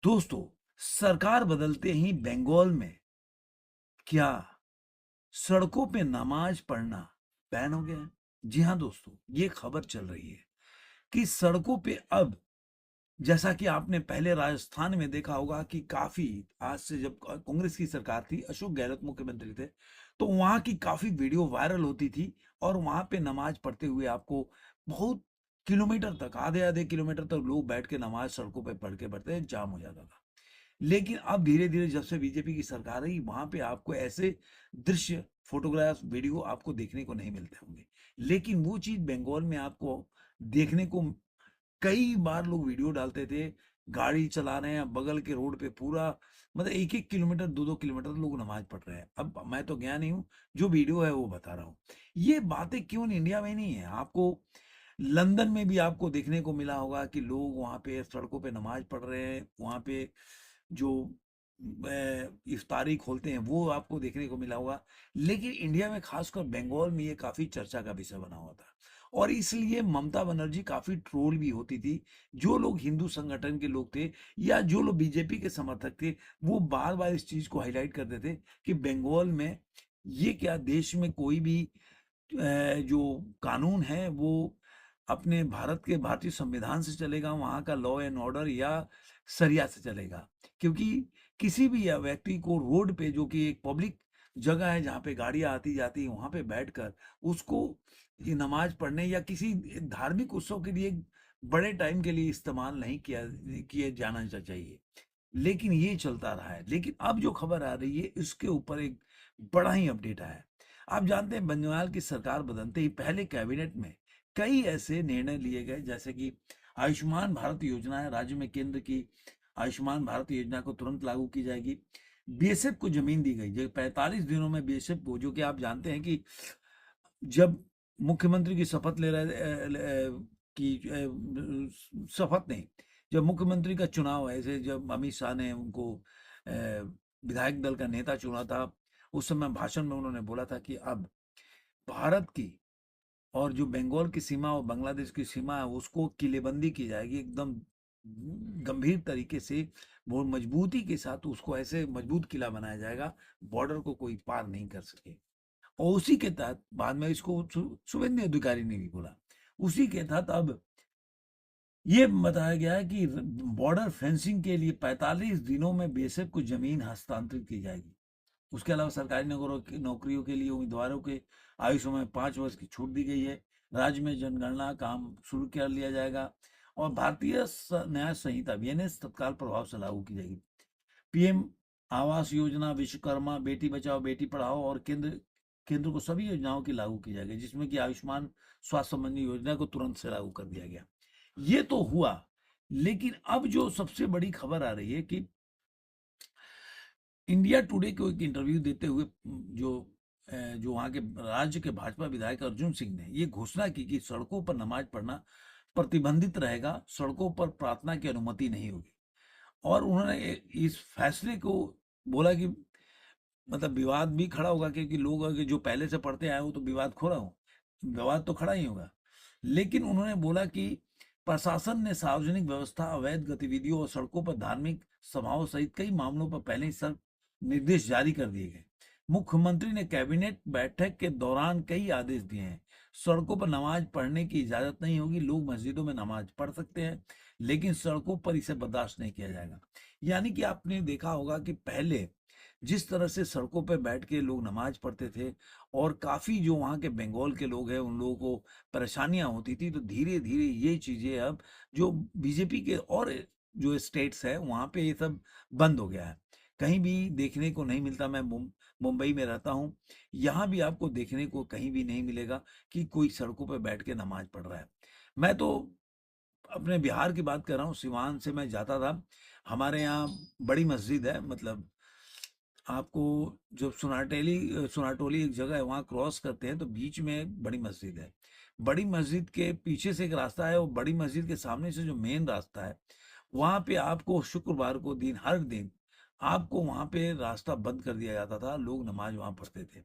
दोस्तों, सरकार बदलते ही बंगाल में क्या सड़कों पे नमाज पढ़ना बैन हो गया है? जी हाँ दोस्तों, ये खबर चल रही है कि सड़कों पे अब जैसा कि आपने पहले राजस्थान में देखा होगा कि काफी आज से जब कांग्रेस की सरकार थी, अशोक गहलोत मुख्यमंत्री थे, तो वहां की काफी वीडियो वायरल होती थी और वहां पे नमाज पढ़ते हुए आपको बहुत किलोमीटर तक आधे आधे किलोमीटर तक लोग बैठ के नमाज सड़कों पे पढ़ के पढ़ते जाम हो जाता था। लेकिन अब धीरे-धीरे जब से बीजेपी की सरकार आई, वहाँ पे आपको ऐसे दृश्य, फ़ोटोग्राफ, वीडियो आपको देखने को नहीं मिलते होंगे। लेकिन वो चीज़ बंगाल में आपको देखने को कई बार लोग वीडियो डालते थे, गाड़ी चला रहे हैं, बगल के रोड पे पूरा मतलब 1-1 किलोमीटर, 2-2 किलोमीटर लोग नमाज़ पढ़ रहे हैं। अब मैं तो गया नहीं हूँ, जो वीडियो है वो बता रहा हूँ। ये बातें केवल इंडिया में नहीं है, आपको लंदन में भी आपको देखने को मिला होगा कि लोग वहाँ पे सड़कों पे नमाज़ पढ़ रहे हैं, वहाँ पे जो इफ्तारी खोलते हैं वो आपको देखने को मिला होगा। लेकिन इंडिया में खासकर बंगाल में ये काफी चर्चा का विषय बना हुआ था और इसलिए ममता बनर्जी काफी ट्रोल भी होती थी। जो लोग हिंदू संगठन के लोग थे या जो लोग बीजेपी के समर्थक थे, वो बार बार इस चीज को हाईलाइट करते थे कि बंगाल में ये क्या देश में कोई भी जो कानून है वो अपने भारत के भारतीय संविधान से चलेगा, वहाँ का लॉ एंड ऑर्डर या शरिया से चलेगा। क्योंकि किसी भी या व्यक्ति को रोड पे जो कि एक पब्लिक जगह है जहाँ पे गाड़ियाँ आती-जाती हैं, वहाँ पे बैठकर उसको ये नमाज़ पढ़ने या किसी धार्मिक उत्सव के लिए बड़े टाइम के लिए इस्तेमाल नहीं किया जाना चाहिए। लेकिन ये चलता रहा है। लेकिन अब जो खबर आ रही है इसके ऊपर एक बड़ा ही अपडेट आया है। आप जानते हैं बंगाल की सरकार बदलते ही पहले कैबिनेट में कई ऐसे निर्णय लिए गए जैसे कि आयुष्मान भारत योजना है, राज्य में केंद्र की आयुष्मान भारत योजना को तुरंत लागू की जाएगी। बीएसएफ को जमीन दी गई जो 45 दिनों में बीएसएफ को, जो कि आप जानते हैं कि जब मुख्यमंत्री की शपथ ले रहे शपथ नहीं, जब मुख्यमंत्री का चुनाव ऐसे जब अमित शाह ने उनको विधायक दल का नेता चुना था, उस समय भाषण में उन्होंने बोला था कि अब भारत की और जो बंगाल की सीमा और बांग्लादेश की सीमा है उसको किलेबंदी की जाएगी एकदम गंभीर तरीके से, वो मजबूती के साथ उसको ऐसे मजबूत किला बनाया जाएगा, बॉर्डर को कोई पार नहीं कर सके। और उसी के तहत बाद में इसको शुभेंदु अधिकारी ने भी बोला, उसी के तहत अब ये बताया गया है कि बॉर्डर फेंसिंग के लिए 45 दिनों में बीएसएफ को जमीन हस्तांतरित की जाएगी। उसके अलावा सरकारी नौकरियों के लिए उम्मीदवारों के आयु सीमा में 5 वर्ष की छूट दी गई है। राज्य में जनगणना काम शुरू कर लिया जाएगा और भारतीय न्याय संहिता बीएनएस तत्काल प्रभाव से लागू की जाएगी। पीएम आवास योजना, विश्वकर्मा, बेटी बचाओ बेटी पढ़ाओ और केंद्र केंद्र को सभी योजनाओं की लागू की जाएगी, जिसमें कि आयुष्मान स्वास्थ्य संबंधी योजना को तुरंत से लागू कर दिया गया। ये तो हुआ, लेकिन अब जो सबसे बड़ी खबर आ रही है कि इंडिया टुडे को एक इंटरव्यू देते हुए जो वहाँ के राज्य के भाजपा विधायक अर्जुन सिंह ने ये घोषणा की कि सड़कों पर नमाज पढ़ना प्रतिबंधित रहेगा, सड़कों पर प्रार्थना की अनुमति नहीं होगी। और उन्होंने इस फैसले को बोला कि मतलब विवाद भी खड़ा होगा, क्योंकि लोग अगर जो पहले से पढ़ते आए हो तो विवाद खड़ा हो, विवाद तो खड़ा ही होगा। लेकिन उन्होंने बोला कि प्रशासन ने सार्वजनिक व्यवस्था, अवैध गतिविधियों और सड़कों पर धार्मिक सभाओं सहित कई मामलों पर पहले ही सख्त निर्देश जारी कर दिए गए। मुख्यमंत्री ने कैबिनेट बैठक के दौरान कई आदेश दिए हैं। सड़कों पर नमाज पढ़ने की इजाजत नहीं होगी, लोग मस्जिदों में नमाज पढ़ सकते हैं, लेकिन सड़कों पर इसे बर्दाश्त नहीं किया जाएगा। यानी कि आपने देखा होगा कि पहले जिस तरह से सड़कों पे बैठ के लोग नमाज पढ़ते थे और काफी जो वहाँ के बंगाल के लोग हैं उन लोगों को परेशानियां होती थी, तो धीरे धीरे ये चीजें अब जो बीजेपी के और जो स्टेट्स है वहाँ पे ये सब बंद हो गया है, कहीं भी देखने को नहीं मिलता। मैं मुंबई में रहता हूँ, यहाँ भी आपको देखने को कहीं भी नहीं मिलेगा कि कोई सड़कों पे बैठ के नमाज पढ़ रहा है। मैं तो अपने बिहार की बात कर रहा हूँ, सिवान से मैं जाता था, हमारे यहाँ बड़ी मस्जिद है, मतलब आपको जब सुनाटोली एक जगह है वहाँ क्रॉस करते हैं तो बीच में एक बड़ी मस्जिद है। बड़ी मस्जिद के पीछे से एक रास्ता है और बड़ी मस्जिद के सामने से जो मेन रास्ता है, वहाँ पे आपको शुक्रवार को दिन हर दिन आपको वहाँ पे रास्ता बंद कर दिया जाता था, लोग नमाज वहाँ पढ़ते थे।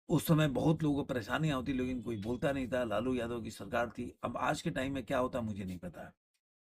उस समय बहुत लोगों को परेशानियाँ होती, लेकिन कोई बोलता नहीं था, लालू यादव की सरकार थी। अब आज के टाइम में क्या होता मुझे नहीं पता है।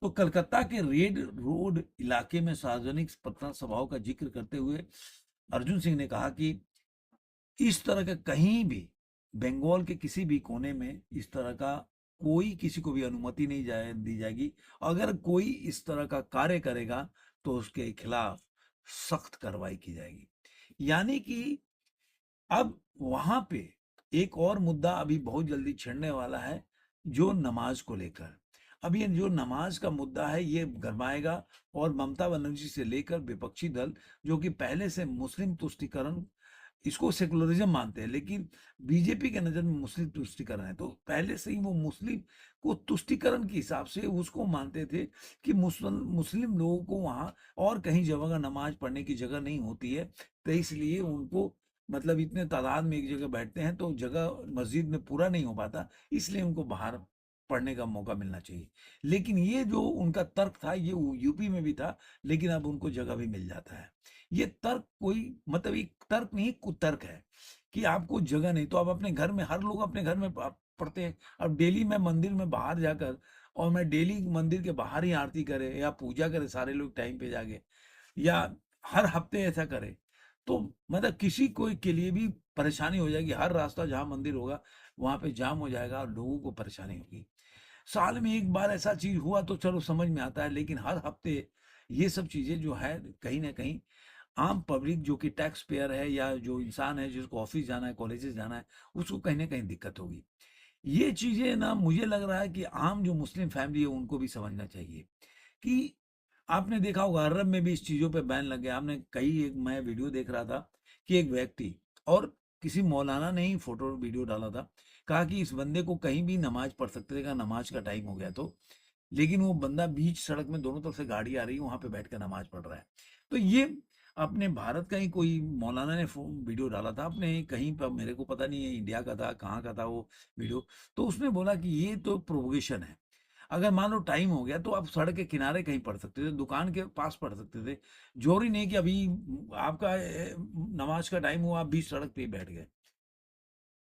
तो कलकत्ता के रेड रोड इलाके में सार्वजनिक प्रार्थना सभाओं का जिक्र करते हुए अर्जुन सिंह ने कहा कि इस तरह का कहीं भी बंगाल के किसी भी कोने में इस तरह का कोई किसी को भी अनुमति नहीं दी जाएगी। अगर कोई इस तरह का कार्य करेगा तो उसके खिलाफ सख्त कार्रवाई की जाएगी। यानी कि अब वहां पे एक और मुद्दा अभी बहुत जल्दी छिड़ने वाला है, जो नमाज को लेकर। अब ये जो नमाज का मुद्दा है ये गरमाएगा, और ममता बनर्जी से लेकर विपक्षी दल, जो कि पहले से मुस्लिम तुष्टीकरण, इसको सेकुलरिज्म मानते हैं, लेकिन बीजेपी के नजर में मुस्लिम तुष्टीकरण है, तो पहले से ही वो मुस्लिम को तुष्टीकरण के हिसाब से उसको मानते थे कि मुस्लिम लोगों को वहां और कहीं जगह नमाज पढ़ने की जगह नहीं होती है, तो इसलिए उनको मतलब इतने तादाद में एक जगह बैठते हैं तो जगह मस्जिद में पूरा नहीं हो पाता, इसलिए उनको बाहर पढ़ने का मौका मिलना चाहिए। लेकिन ये जो उनका तर्क था ये यूपी में भी था, लेकिन अब उनको जगह भी मिल जाता है। ये तर्क कोई मतलब एक तर्क नहीं, कुतर्क है कि आपको जगह नहीं, तो आप अपने घर में, हर लोग अपने घर में पढ़ते हैं। अब डेली मैं मंदिर में बाहर जाकर, और मैं डेली मंदिर के बाहर ही आरती करे या पूजा करे सारे लोग टाइम पे जाके, या हर हफ्ते ऐसा करे, तो मतलब किसी कोई के लिए भी परेशानी हो जाएगी। हर रास्ता जहाँ मंदिर होगा वहां पे जाम हो जाएगा और लोगों को परेशानी होगी। साल में एक बार ऐसा चीज हुआ तो चलो समझ में आता है, लेकिन हर हफ्ते ये सब चीजें जो है, कहीं ना कहीं आम पब्लिक जो कि टैक्स पेयर है या जो इंसान है जिसको ऑफिस जाना है, कॉलेजेस जाना है, उसको कहीं ना कहीं दिक्कत होगी। ये चीजें ना मुझे लग रहा है कि आम जो मुस्लिम फैमिली है उनको भी समझना चाहिए कि आपने देखा होगा अरब में भी इस चीजों पे बैन लग गया। आपने कई, एक मैं वीडियो देख रहा था कि एक व्यक्ति और किसी मौलाना ने ही फोटो वीडियो डाला था, कहा कि इस बंदे को कहीं भी नमाज पढ़ सकते थे, कहा नमाज का टाइम हो गया तो, लेकिन वो बंदा बीच सड़क में दोनों तरफ से गाड़ी आ रही है वहां पे बैठ कर नमाज पढ़ रहा है। तो ये अपने भारत का ही कोई मौलाना ने वीडियो डाला था, अपने कहीं पर, मेरे को पता नहीं है इंडिया का था कहाँ का था वो वीडियो, तो उसने बोला कि ये तो प्रोवोकेशन है। अगर मान लो टाइम हो गया तो आप सड़क के किनारे कहीं पढ़ सकते थे, दुकान के पास पढ़ सकते थे। जरूरी नहीं कि अभी आपका नमाज का टाइम हुआ आप बीच सड़क पे ही बैठ गए।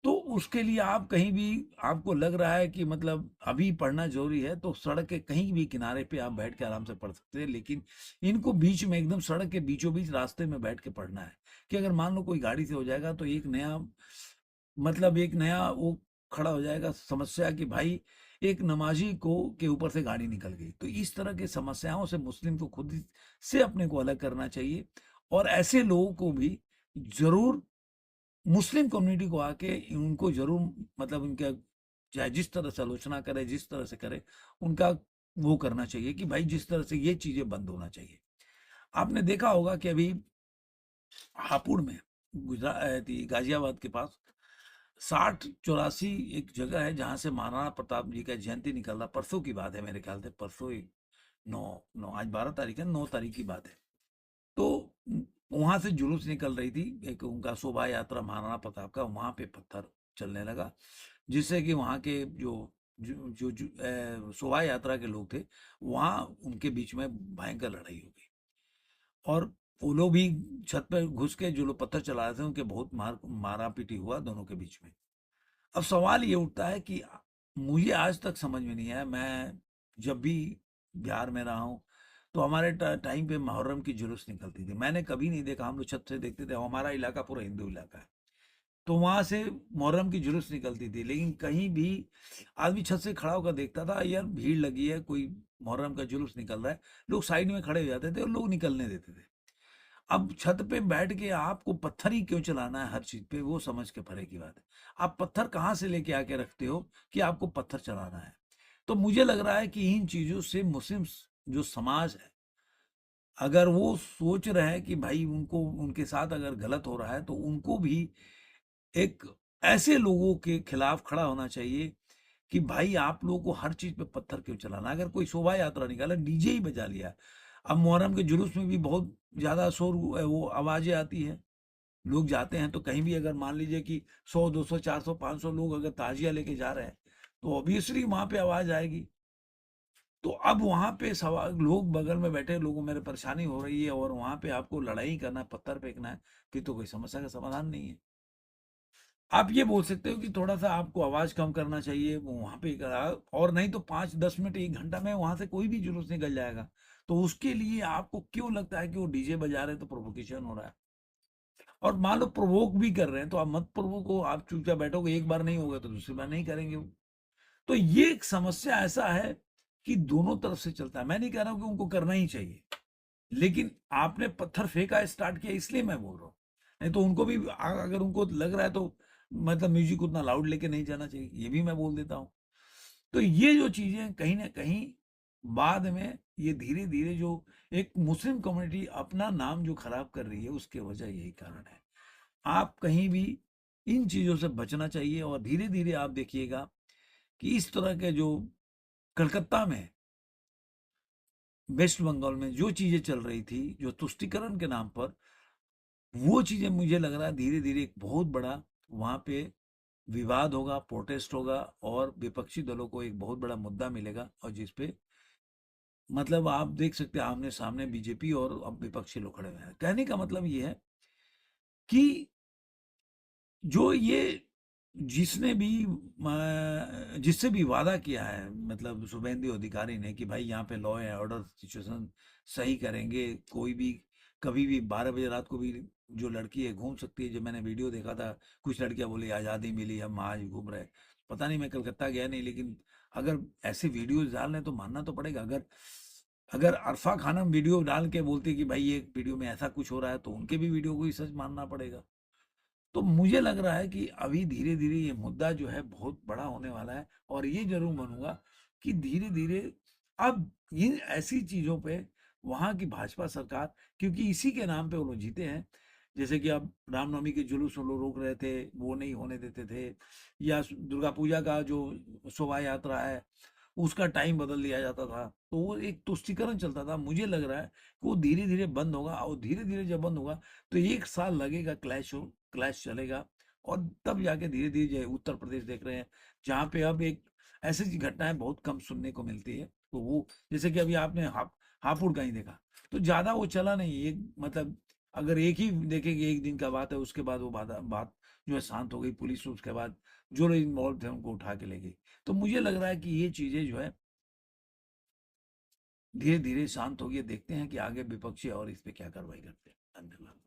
तो उसके लिए आप कहीं भी, आपको लग रहा है कि मतलब अभी पढ़ना जरूरी है, तो सड़क के कहीं भी किनारे पे आप बैठ के आराम से पढ़ सकते हैं। लेकिन इनको बीच में, एकदम सड़क के बीचों बीच रास्ते में बैठ के पढ़ना है, कि अगर मान लो कोई गाड़ी से हो जाएगा तो एक नया, मतलब एक नया वो खड़ा हो जाएगा समस्या कि भाई एक नमाजी को के ऊपर से गाड़ी निकल गई। तो इस तरह की समस्याओं से मुस्लिम को खुद ही से अपने को अलग करना चाहिए, और ऐसे लोगों को भी जरूर मुस्लिम कम्युनिटी को आके उनको जरूर, मतलब उनका चाहे जिस तरह से आलोचना करे, जिस तरह से करे, उनका वो करना चाहिए कि भाई जिस तरह से ये चीजें बंद होना चाहिए। आपने देखा होगा कि अभी हापुड़ में, गुजरात गाजियाबाद के पास 60-84 एक जगह है जहां से महाराणा प्रताप जी का जयंती निकल रहा, परसों की बात है मेरे ख्याल से, परसों ही, नौ नौ आज 12 तारीख है, 9 तारीख की बात है। तो वहां से जुलूस निकल रही थी, एक उनका शोभा यात्रा महाराणा प्रताप का, वहां पे पत्थर चलने लगा, जिससे कि वहां के जो शोभा यात्रा के लोग थे, वहां उनके बीच में भयंकर लड़ाई हो गई, और वो लोग भी छत पे घुस के जो लोग पत्थर चला रहे थे उनके बहुत मारा पीटी हुआ दोनों के बीच में। अब सवाल ये उठता है कि मुझे आज तक समझ में नहीं आया, मैं जब भी बिहार में रहा हूँ तो हमारे टाइम पे मुहर्रम की जुलूस निकलती थी, मैंने कभी नहीं देखा, हम लोग छत से देखते थे, हमारा इलाका पूरा हिंदू इलाका है, तो वहां से मुहर्रम की जुलूस निकलती थी, लेकिन कहीं भी आदमी छत से खड़ा होकर देखता था यार भीड़ लगी है, कोई मुहर्रम का जुलूस निकल रहा है, लोग साइड में खड़े हो जाते थे और लोग निकलने देते थे। अब छत पे बैठ के आपको पत्थर ही क्यों चलाना है हर चीज पे, वो समझ के परे की बात है। आप पत्थर कहाँ से लेके आके रखते हो कि आपको पत्थर चलाना है? तो मुझे लग रहा है कि इन चीजों से मुस्लिम जो समाज है, अगर वो सोच रहे हैं कि भाई उनको, उनके साथ अगर गलत हो रहा है तो उनको भी एक ऐसे लोगों के खिलाफ खड़ा होना चाहिए कि भाई आप लोगों को हर चीज पे पत्थर क्यों चलाना। अगर कोई शोभा यात्रा निकाला, डीजे ही बजा लिया, अब मुहर्रम के जुलूस में भी बहुत ज्यादा शोर, वो आवाजें आती है, लोग जाते हैं तो कहीं भी अगर मान लीजिए कि 100, 200, 400, 500 लोग अगर ताजिया लेके जा रहे हैं तो ऑब्वियसली वहां पे आवाज आएगी। तो अब वहां पे सवाल, लोग बगल में बैठे लोगों, मेरे परेशानी हो रही है और वहां पे आपको लड़ाई करना है, पत्थर फेंकना है, फिर तो कोई समस्या का समाधान नहीं है। आप ये बोल सकते हो कि थोड़ा-सा आपको आवाज़ कम करना चाहिए, वो वहाँ पे करा, और नहीं तो 5-10 मिनट 1 घंटा में वहाँ से कोई भी जुलूस निकल जाएगा। तो उसके लिए आपको क्यों लगता है कि वो डीजे बजा रहे हैं तो प्रोवोकेशन हो रहा है? और मान लो प्रोवोक भी कर रहे हैं तो आप मत प्रोवोक हो, आप चुपचाप बैठोगे, एक बार नहीं होगा तो दूसरी बार नहीं करेंगे वो। तो ये एक समस्या ऐसा है कि दोनों तरफ से चलता है। मैं नहीं कह रहा हूँ कि उनको करना ही चाहिए, लेकिन आपने पत्थर फेंका स्टार्ट किया इसलिए मैं बोल रहा हूँ। नहीं तो उनको भी अगर उनको लग रहा है तो मतलब म्यूजिक उतना लाउड लेके नहीं जाना चाहिए, ये भी मैं बोल देता हूँ। तो ये जो चीजें कहीं ना कहीं बाद में ये धीरे धीरे जो एक मुस्लिम कम्युनिटी अपना नाम जो खराब कर रही है उसके वजह यही कारण है। आप कहीं भी इन चीजों से बचना चाहिए, और धीरे धीरे आप देखिएगा कि इस तरह के जो कलकत्ता में, वेस्ट बंगाल में जो चीजें चल रही थी, जो तुष्टिकरण के नाम पर, वो चीजें मुझे लग रहा है धीरे धीरे एक बहुत बड़ा वहां पे विवाद होगा, प्रोटेस्ट होगा, और विपक्षी दलों को एक बहुत बड़ा मुद्दा मिलेगा, और जिसपे मतलब आप देख सकते हैं आमने सामने बीजेपी और अब विपक्षी लोग खड़े हुए हैं। कहने का मतलब ये है कि जो ये जिसने भी जिससे भी वादा किया है, मतलब शुभेंदु अधिकारी ने, कि भाई यहाँ पे लॉ एंड ऑर्डर सिचुएशन सही करेंगे, कोई भी कभी भी 12 बजे रात को भी जो लड़की है घूम सकती है। जो मैंने वीडियो देखा था, कुछ लड़कियां बोली आज़ादी मिली, हम आज घूम रहे। पता नहीं, मैं कलकत्ता गया नहीं, लेकिन अगर ऐसे वीडियो डाल रहे हैं तो मानना तो पड़ेगा। अगर अगर अरफा खानम वीडियो डाल के बोलती कि भाई ये वीडियो में ऐसा कुछ हो रहा है, तो उनके भी वीडियो को ही सच मानना पड़ेगा। तो मुझे लग रहा है कि अभी धीरे-धीरे ये मुद्दा जो है बहुत बड़ा होने वाला है, और ये ज़रूर मानूँगा कि धीरे-धीरे अब इन ऐसी चीज़ों पे वहाँ की भाजपा सरकार, क्योंकि इसी के नाम पे वो लोग जीते हैं। जैसे कि अब रामनवमी के जुलूस वो लोग रोक रहे थे, वो नहीं होने देते थे, या दुर्गा पूजा का जो शोभा यात्रा है, उसका टाइम बदल दिया जाता था। तो वो एक तुष्टिकरण चलता था। मुझे लग रहा है कि वो धीरे-धीरे बंद होगा, और धीरे-धीरे जब बंद होगा तो 1 साल लगेगा, क्लैश चलेगा, और तब जाके धीरे-धीरे जो उत्तर प्रदेश देख रहे हैं, जहाँ पे अब एक ऐसी घटनाएँ बहुत कम सुनने को मिलती है। तो वो जैसे कि अभी आपने हापुड़ का ही देखा, तो ज़्यादा वो चला नहीं। एक मतलब अगर एक ही देखेंगे, 1 दिन का बात है, उसके बाद वो बात जो है शांत हो गई। पुलिस उसके बाद जो लोग इन्वॉल्व थे उनको उठा के ले गई। तो मुझे लग रहा है कि ये चीज़ें जो है धीरे-धीरे शांत होगी। देखते हैं कि आगे विपक्षी और इस पे क्या कार्रवाई करते हैं। धन्यवाद।